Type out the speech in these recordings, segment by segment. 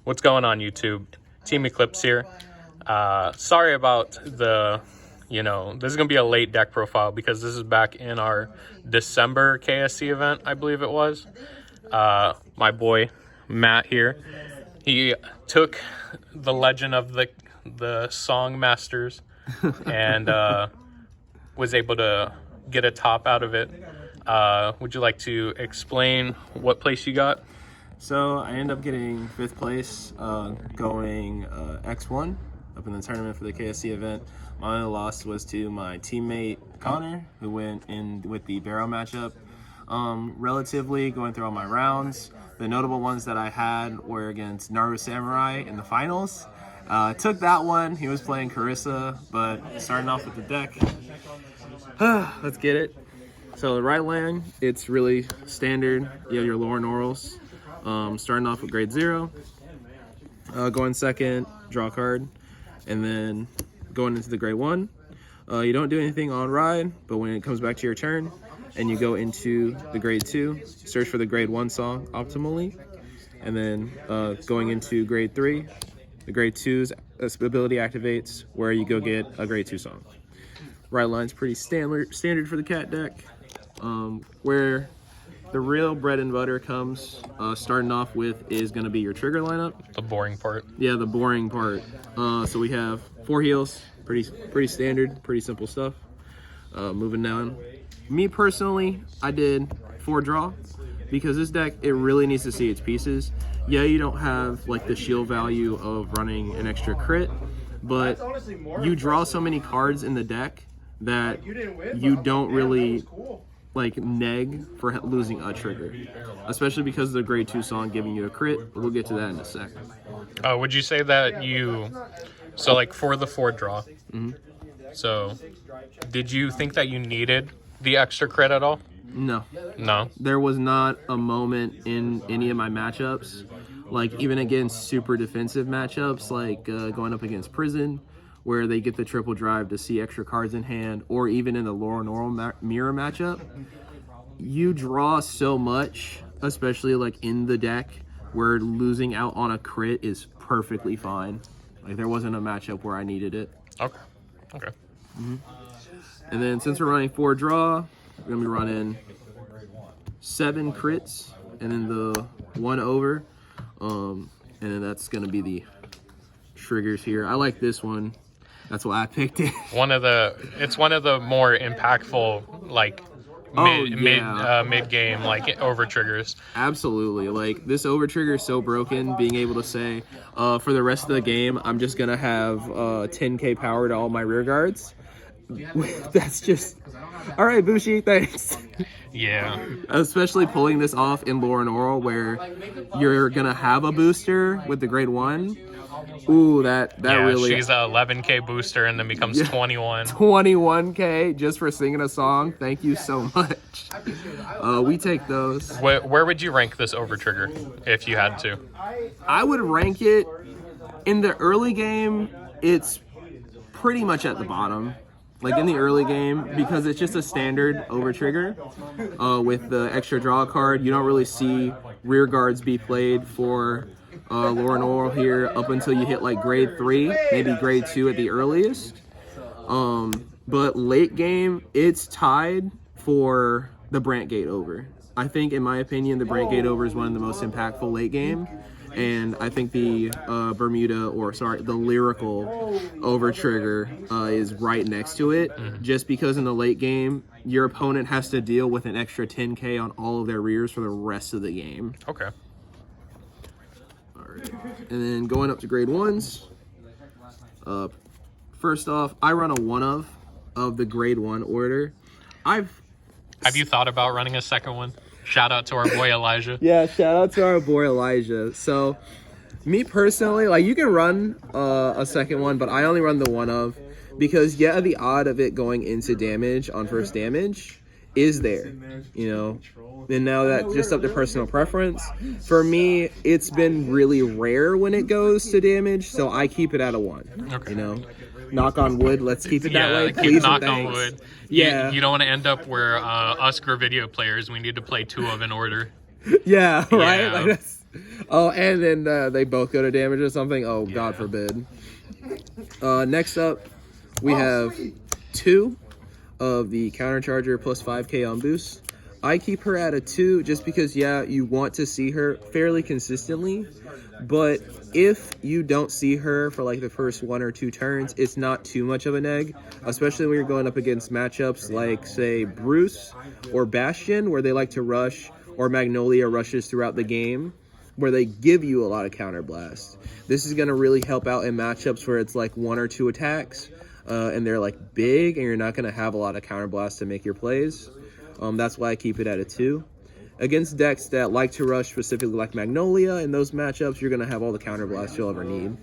What's going on, YouTube? Team Eclipse here. Sorry about this is going to be a late deck profile because this is back in our December KSC event, I believe it was. My boy, Matt here, he took the legend of the Song Masters and was able to get a top out of it. Would you like to explain what place you got? So I ended up getting 5th place, going X1 up in the tournament for the KSC event. My only loss was to my teammate Connor, who went in with the barrel matchup. Relatively going through all my rounds, the notable ones that I had were against Naru Samurai in the finals. Took that one. He was playing Carissa, but starting off with the deck. Let's get it. So the right line, it's really standard. You have your Loronerals. Starting off with grade 0, going second, draw a card, and then going into the grade 1. You don't do anything on ride, but when it comes back to your turn and you go into the grade 2, search for the grade 1 song optimally, and then going into grade 3, the grade 2's ability activates where you go get a grade 2 song. Right line's pretty standard for the cat deck, where the real bread and butter comes starting off with is going to be your trigger lineup. The boring part. Yeah, the boring part. So we have 4 heals, pretty standard, pretty simple stuff. Moving down. Me personally, I did 4 draw because this deck, it really needs to see its pieces. Yeah, you don't have like the shield value of running an extra crit, but you draw so many cards in the deck that you don't really like neg for losing a trigger, especially because of the grade 2 song giving you a crit. We'll get to that in a second. Would you say that so like for the 4 draw, so did you think that you needed the extra crit at all? No. There was not a moment in any of my matchups, like even against super defensive matchups, like going up against Prison, where they get the triple drive to see extra cards in hand, or even in the Loronerol mirror matchup. You draw so much, especially like in the deck, where losing out on a crit is perfectly fine. Like there wasn't a matchup where I needed it. Okay. And then since we're running 4 draw, we're gonna be running 7 crits, and then the 1 over, and then that's gonna be the triggers here. I like this one. That's why I picked it. It's one of the more impactful, like mid game, like over triggers. Absolutely. Like this over trigger is so broken. Being able to say, for the rest of the game, I'm just gonna have 10k power to all my rear guards. That's just all right, Bushi. Thanks. Yeah. Especially pulling this off in Loronerol, where you're gonna have a booster with the grade 1. Ooh, that really... she's a 11k booster and then becomes 21. 21k just for singing a song. Thank you so much. We take those. Where would you rank this over trigger if you had to? I would rank it in the early game. It's pretty much at the bottom. Like in the early game, because it's just a standard over trigger with the extra draw card. You don't really see rear guards be played for Loronerol here up until you hit like grade 3, maybe grade 2 at the earliest. But late game, it's tied for the Brant Gate over. I think, in my opinion, the Brant Gate over is one of the most impactful late game. And I think the the lyrical over trigger is right next to it, just because in the late game, your opponent has to deal with an extra 10k on all of their rears for the rest of the game. Okay. And then going up to grade 1s. First off, I run a 1 of the grade 1 order. Have you thought about running a second one? Shout out to our boy Elijah. Yeah, shout out to our boy Elijah. So, me personally, like you can run a second one, but I only run the 1 of because the odd of it going into damage on first damage is there, and now that's just up to personal preference. For me, it's been really rare when it goes to damage, so I keep it at a 1. Okay. Knock on wood, let's keep it that way, please. Knock on wood. Yeah. You don't want to end up where us Gravidio players, we need to play 2 of in order. Yeah, right? Yeah. Like Oh, and then they both go to damage or something. Oh, God forbid. Next up, we have 2 of the Countercharger plus 5k on boost. I keep her at a 2 just because, yeah, you want to see her fairly consistently. But if you don't see her for like the first 1 or 2 turns, it's not too much of an egg, especially when you're going up against matchups like, say, Bruce or Bastion, where they like to rush, or Magnolia rushes throughout the game, where they give you a lot of counterblast. This is going to really help out in matchups where it's like 1 or 2 attacks, and they're like big, and you're not going to have a lot of counterblast to make your plays. That's why I keep it at a 2. Against decks that like to rush, specifically like Magnolia, in those matchups, you're going to have all the counterblast you'll ever need.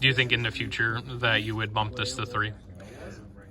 Do you think in the future that you would bump this to 3?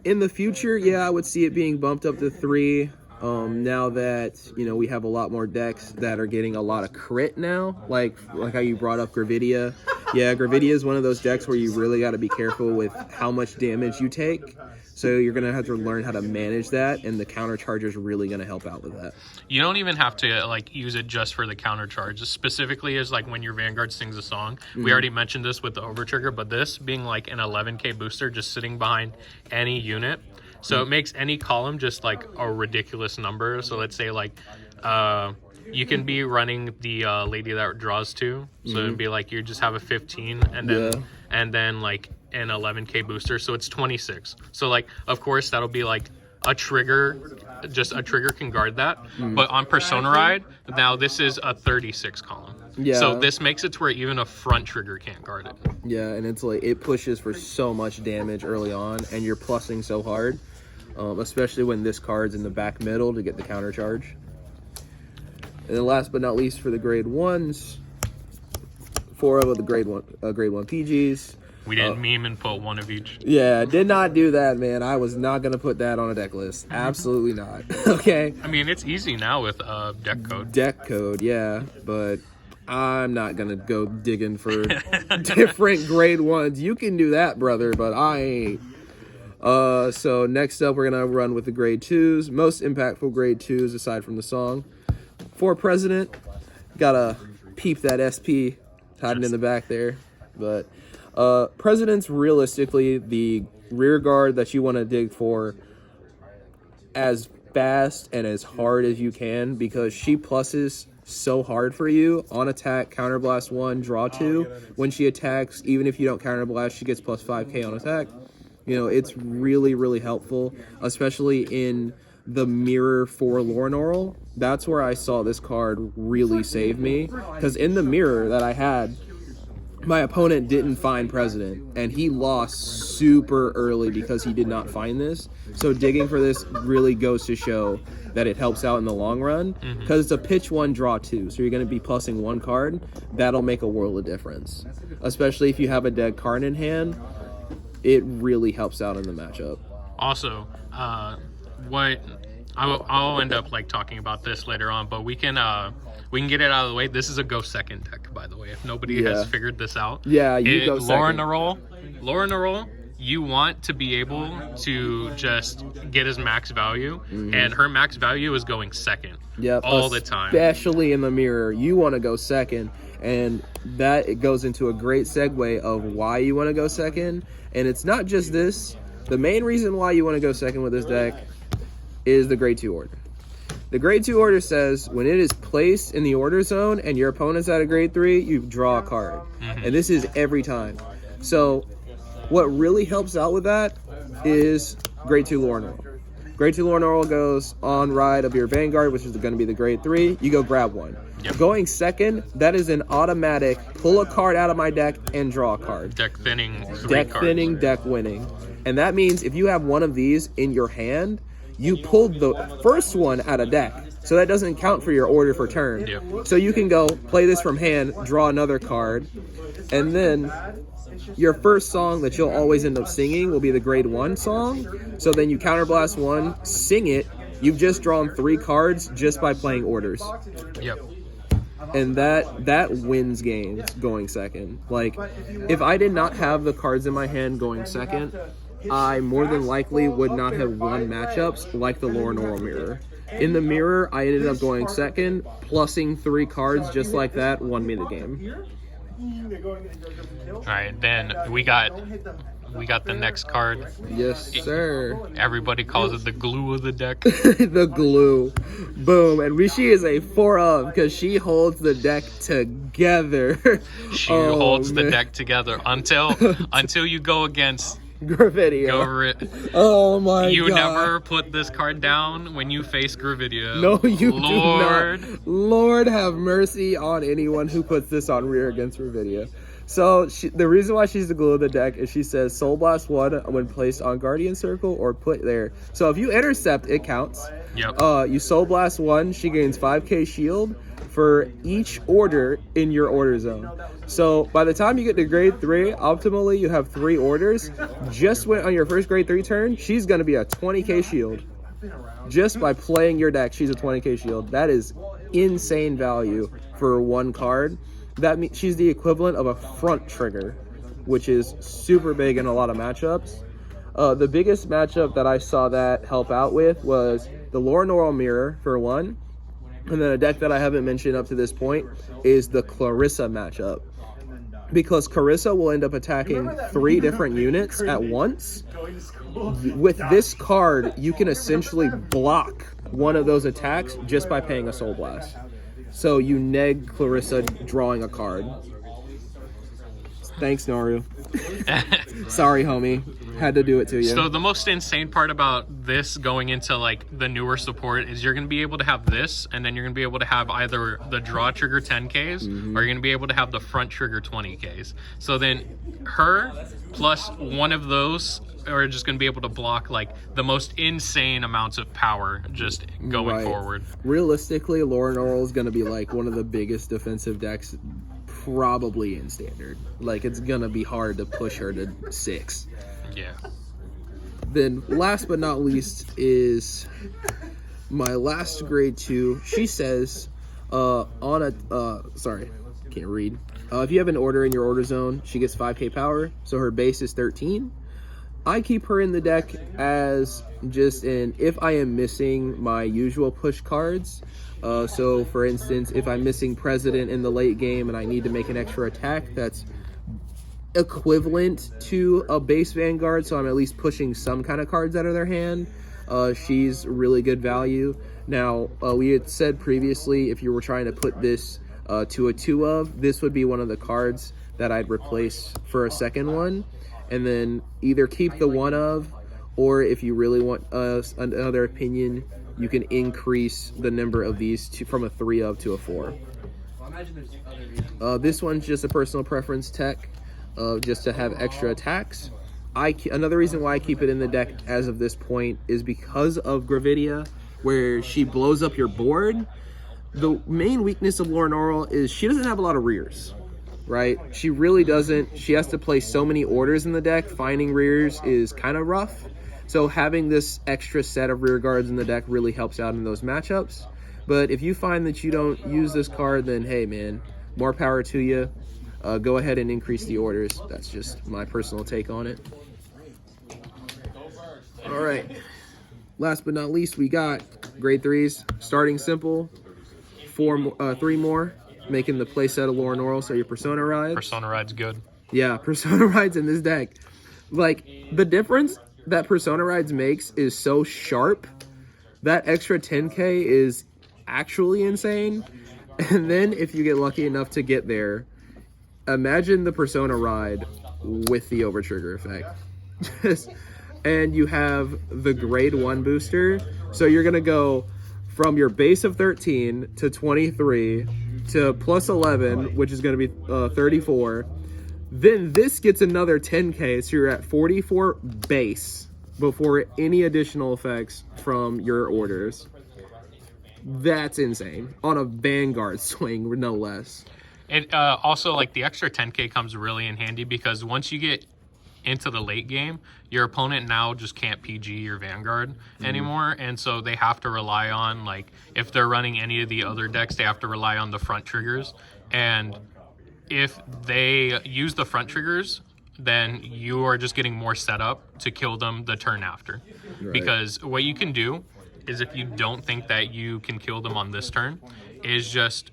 In the future, yeah, I would see it being bumped up to 3. Now that, you know, we have a lot more decks that are getting a lot of crit now, like how you brought up Gravidia. Yeah, Gravidia is one of those decks where you really got to be careful with how much damage you take. So you're going to have to learn how to manage that, and the Countercharger is really going to help out with that. You don't even have to like use it just for the counter charge. Specifically is like when your Vanguard sings a song. Mm-hmm. We already mentioned this with the Overtrigger, but this being like an 11k booster just sitting behind any unit. So it makes any column just like a ridiculous number. So let's say like you can be running the lady that draws 2. So it'd be like you just have a 15 and then like an 11k booster, so it's 26. So like of course that'll be like a trigger, just a trigger can guard that. But on Persona Ride, now this is a 36 column. Yeah. So this makes it to where even a front trigger can't guard it. Yeah, and it's like it pushes for so much damage early on, and you're plussing so hard, especially when this card's in the back middle to get the counter charge. And then last but not least, for the grade 1s, 4 of the grade 1 PGs. We didn't meme and put 1 of each. Yeah, did not do that, man. I was not going to put that on a deck list. Absolutely not. Okay. I mean, it's easy now with deck code. Deck code, yeah. But I'm not going to go digging for different grade 1s. You can do that, brother, but I ain't. So next up, we're going to run with the grade 2s. Most impactful grade 2s aside from the song. For President, got to peep that SP hiding in the back there. But President's realistically the rear guard that you want to dig for as fast and as hard as you can, because she pluses so hard for you on attack, counterblast 1, draw 2. When she attacks, even if you don't counterblast, she gets plus 5k on attack. You know, it's really, really helpful, especially in the mirror for Loronerol. That's where I saw this card really save me, because in the mirror that I had, my opponent didn't find President, and he lost super early because he did not find this. So digging for this really goes to show that it helps out in the long run, because it's a pitch 1, draw 2. So you're going to be plussing 1 card. That'll make a world of difference, especially if you have a dead card in hand. It really helps out in the matchup. Also, what I'll end up like talking about this later on, but we can get it out of the way. This is a go second deck, by the way, if nobody has figured this out. Yeah, you go second. Loronerol, you want to be able to just get his max value, and her max value is going second. Yep, all the time. Especially in the mirror, you want to go second, and that it goes into a great segue of why you want to go second. And it's not just this. The main reason why you want to go second with this deck is the grade 2 order. The grade 2 order says when it is placed in the order zone and your opponent's at a grade 3, you draw a card. And this is every time. So what really helps out with that is grade 2 Loronerol. Grade 2 Loronerol goes on ride of your Vanguard, which is going to be the grade 3. You go grab 1. Going second, that is an automatic pull a card out of my deck and draw a card. Deck thinning, deck winning. And that means if you have one of these in your hand, you pulled the first one out of deck. So that doesn't count for your order for turn. So you can go play this from hand, draw another card, and then your first song that you'll always end up singing will be the grade 1 song. So then you counterblast 1, sing it. You've just drawn 3 cards just by playing orders. And that wins games going second. Like, if I did not have the cards in my hand going second, I more than likely would not have won matchups like the Loronerol mirror. In the mirror, I ended up going second. Plussing 3 cards just like that won me the game. All right, then we got the next card. Yes, sir. Everybody calls it the glue of the deck. The glue. Boom. And Rishi is a 4-of because she holds the deck together. She holds the deck together until you go against Gravidia. Oh my god. You never put this card down when you face Gravidia. No, you do not. Lord have mercy on anyone who puts this on rear against Gravidia. So the reason why she's the glue of the deck is she says Soul Blast 1 when placed on Guardian Circle or put there. So if you intercept, it counts. Yep. You Soul Blast 1, she gains 5k shield for each order in your order zone. So by the time you get to grade 3, optimally you have 3 orders. Just when on your first grade 3 turn, she's going to be a 20k shield. Just by playing your deck, she's a 20k shield. That is insane value for 1 card. That means she's the equivalent of a front trigger, which is super big in a lot of matchups. The biggest matchup that I saw that help out with was the Loronerol Mirror for 1. And then a deck that I haven't mentioned up to this point is the Clarissa matchup. Because Clarissa will end up attacking 3 different units at once. With this card, you can essentially block one of those attacks just by paying a Soul Blast. So you neg Clarissa drawing a card. Thanks, Naru. Sorry, homie. Had to do it to you. So the most insane part about this going into like the newer support is you're going to be able to have this, and then you're going to be able to have either the draw trigger 10Ks or you're going to be able to have the front trigger 20Ks. So then her plus one of those are just going to be able to block like the most insane amounts of power just going forward. Realistically, Loronerol is going to be like one of the biggest defensive decks probably in standard. Like it's going to be hard to push her to 6. Yeah. Then last but not least is my last grade 2. She says sorry, can't read. If you have an order in your order zone, she gets 5k power, so her base is 13. I keep her in the deck as just if I am missing my usual push cards. So for instance, if I'm missing President in the late game and I need to make an extra attack that's equivalent to a base Vanguard, so I'm at least pushing some kind of cards out of their hand, she's really good value. Now, we had said previously if you were trying to put this to a 2-of, this would be one of the cards that I'd replace for a second one. And then either keep the 1-of, or if you really want another opinion, you can increase the number of these from a 3-of to a 4. This one's just a personal preference tech, just to have extra attacks. Another reason why I keep it in the deck as of this point is because of Gravidia, where she blows up your board. The main weakness of Loronerol is she doesn't have a lot of rears. Right? She really doesn't. She has to play so many orders in the deck. Finding rears is kind of rough. So having this extra set of rear guards in the deck really helps out in those matchups. But if you find that you don't use this card, then hey man, more power to you. Go ahead and increase the orders. That's just my personal take on it. All right. Last but not least, we got grade 3s. Starting simple. 3 more. Making the playset of Loronerol, so your Persona rides. Persona ride's good. Yeah, Persona rides in this deck. Like, the difference that Persona rides makes is so sharp. That extra 10k is actually insane. And then if you get lucky enough to get there, imagine the Persona ride with the overtrigger effect. And you have the grade 1 booster. So you're going to go from your base of 13 to 23 to plus 11, which is going to be 34. Then this gets another 10k, so you're at 44 base before any additional effects from your orders. That's insane. On a Vanguard swing, no less. It also, like, the extra 10k comes really in handy because once you get into the late game, your opponent now just can't PG your Vanguard anymore, and so they have to rely on, like, if they're running any of the other decks, they have to rely on the front triggers, and if they use the front triggers, then you are just getting more setup to kill them the turn after. Right. Because what you can do is if you don't think that you can kill them on this turn, is just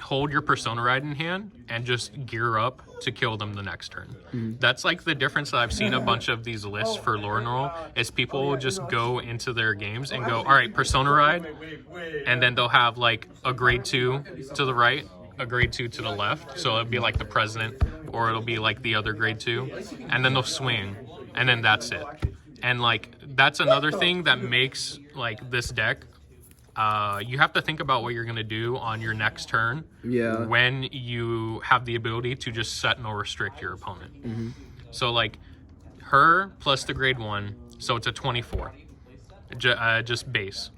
hold your Persona Ride in hand and just gear up to kill them the next turn. That's like the difference that I've seen a bunch of these lists for Loronerol is people will just go into their games and go, all right, Persona Ride, and then they'll have like a grade 2 to the right, a grade 2 to the left, so it'll be like the president, or it'll be like the other grade 2, and then they'll swing, and then that's it. And like that's another thing that makes like this deck, you have to think about what you're going to do on your next turn when you have the ability to just set no restrict your opponent. So like her plus the grade 1, so it's a 24, just base.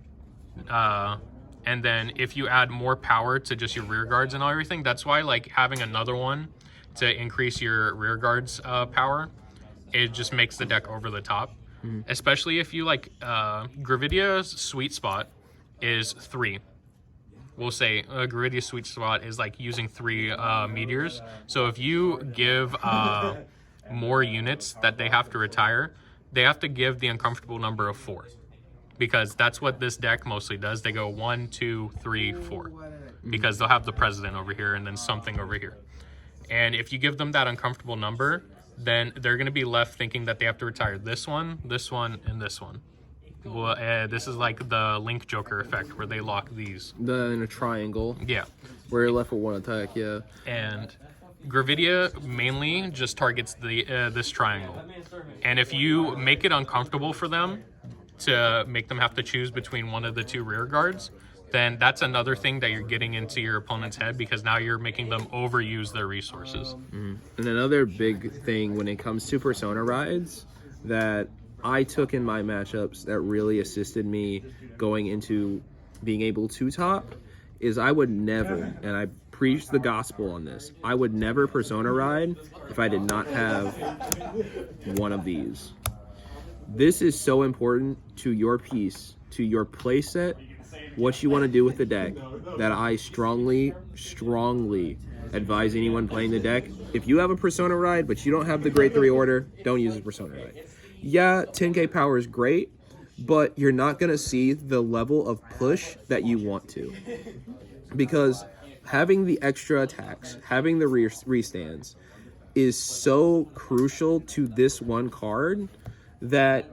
And then if you add more power to just your rear guards and everything, that's why like having another one to increase your rear guards power, it just makes the deck over the top. Especially if you like Gravidia's sweet spot is 3. We'll say Gravidia's sweet spot is like using 3 meteors. So if you give more units that they have to retire, they have to give the uncomfortable number of 4. Because that's what this deck mostly does. They go 1, 2, 3, 4. Because they'll have the president over here and then something over here. And if you give them that uncomfortable number, then they're going to be left thinking that they have to retire this one, and this one. Well, this is like the Link Joker effect where they lock these. In a triangle. Yeah. Where you're left with 1 attack, yeah. And Gravidia mainly just targets the this triangle. And if you make it uncomfortable for them to make them have to choose between one of the 2 rear guards, then that's another thing that you're getting into your opponent's head, because now you're making them overuse their resources. And another big thing when it comes to Persona rides that I took in my matchups that really assisted me going into being able to top is I would never, and I preach the gospel on this, I would never Persona ride if I did not have one of these. This is so important to your piece, to your play set, what you want to do with the deck, that I strongly advise anyone playing the deck. If you have a Persona ride, but you don't have the grade 3 order, don't use a Persona ride. Yeah, 10k power is great, but you're not going to see the level of push that you want to. Because having the extra attacks, having the restands is so crucial to this one card that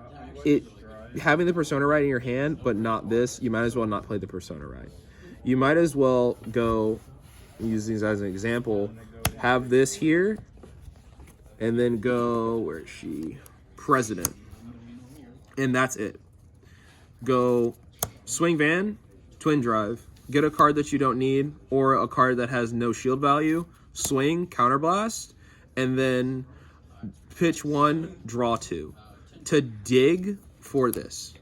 having the Persona ride in your hand, but not this, you might as well not play the Persona ride. You might as well go, use these as an example, have this here, and then go, where is she? President. And that's it. Go swing van, twin drive, get a card that you don't need, or a card that has no shield value, swing, counterblast, and then pitch 1, draw 2. To dig for this.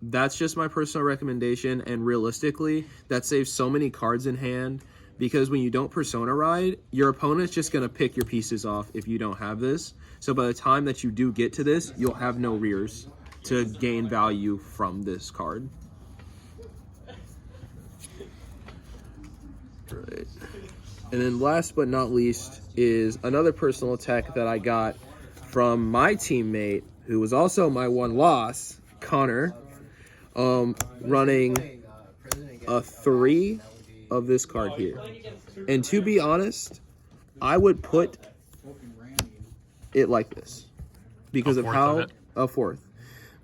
That's just my personal recommendation, and realistically, that saves so many cards in hand, because when you don't Persona ride, your opponent's just going to pick your pieces off if you don't have this. So by the time that you do get to this, you'll have no rears to gain value from this card. Right. And then last but not least is another personal attack that I got from my teammate, who was also my one loss, Connor, running a 3 of this card here. And to be honest, I would put it like this because of how a 4th.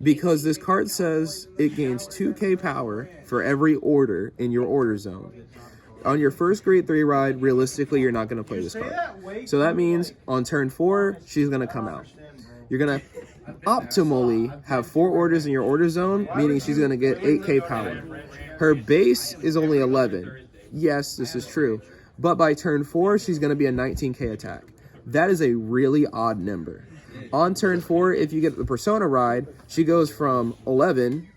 Because this card says it gains 2k power for every order in your order zone. On your first grade 3 ride, realistically, you're not going to play this card. So that means on turn 4, she's going to come out. You're going to optimally have 4 orders in your order zone, meaning she's going to get 8k power. Her base is only 11. Yes, this is true. But by turn 4, she's going to be a 19k attack. That is a really odd number. On turn 4, if you get the Persona ride, she goes from 11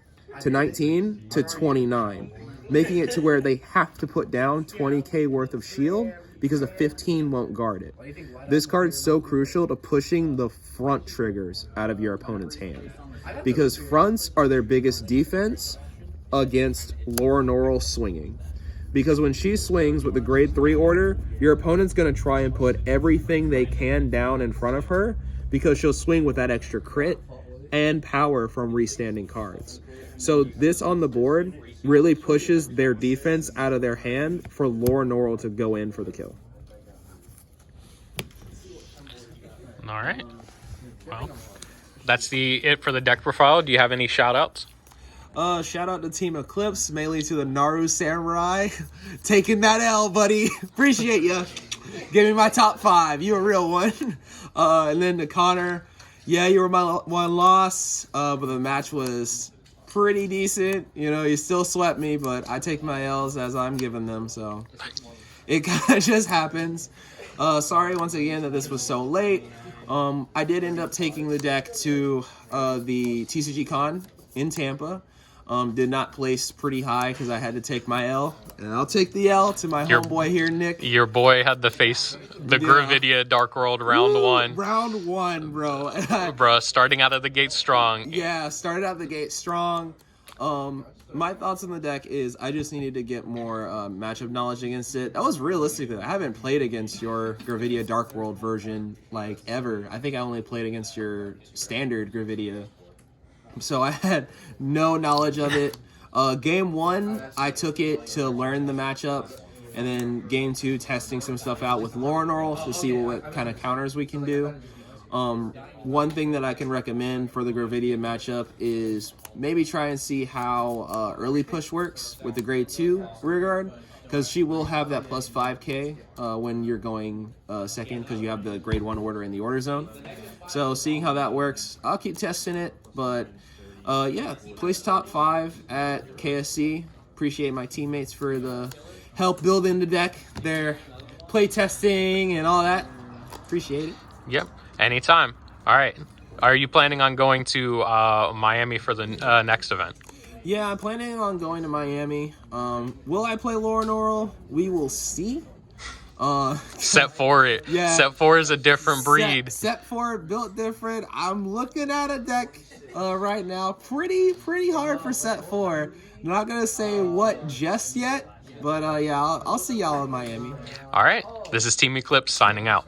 to 19 to 29, making it to where they have to put down 20k worth of shield because a 15 won't guard it. This card's so crucial to pushing the front triggers out of your opponent's hand, because fronts are their biggest defense against Loronerol swinging. Because when she swings with the grade 3 order, your opponent's going to try and put everything they can down in front of her, because she'll swing with that extra crit, and power from restanding cards. So this on the board really pushes their defense out of their hand for Loronerol to go in for the kill. All right. Well, that's it for the deck profile. Do you have any shout outs? Shout out to Team Eclipse, mainly to the Naru Samurai. Taking that L, buddy. Appreciate ya. Give me my top 5. You a real one. And then to Connor, yeah, you were my one loss, but the match was pretty decent. You know, you still swept me, but I take my L's as I'm giving them, so it kind of just happens. Sorry once again that this was so late. I did end up taking the deck to the TCG Con in Tampa. Did not place pretty high because I had to take my L. And I'll take the L to my homeboy here, Nick. Your boy had the Gravidia Dark World round 1. Round 1, bro. Bruh, starting out of the gate strong. Yeah, started out the gate strong. My thoughts on the deck is I just needed to get more matchup knowledge against it. That was realistic. I haven't played against your Gravidia Dark World version like ever. I think I only played against your standard Gravidia. So I had no knowledge of it. Game 1, I took it to learn the matchup. And then game 2, testing some stuff out with Loronerol to see what kind of counters we can do. One thing that I can recommend for the Gravidia matchup is maybe try and see how early push works with the grade 2 rearguard, because she will have that plus 5k when you're going second, because you have the grade 1 order in the order zone. So seeing how that works, I'll keep testing it, but yeah, place top 5 at KSC. Appreciate my teammates for the help building the deck, their play testing and all that. Appreciate it. Yep, anytime. All right. Are you planning on going to Miami for the next event? Yeah, I'm planning on going to Miami. Will I play Loronerol? We will see. Set 4 Yeah. Set 4 is a different breed. Set 4 built different. I'm looking at a deck right now. Pretty hard for set 4. Not gonna say what just yet, but yeah, I'll see y'all in Miami. All right. This is Team Eclipse signing out.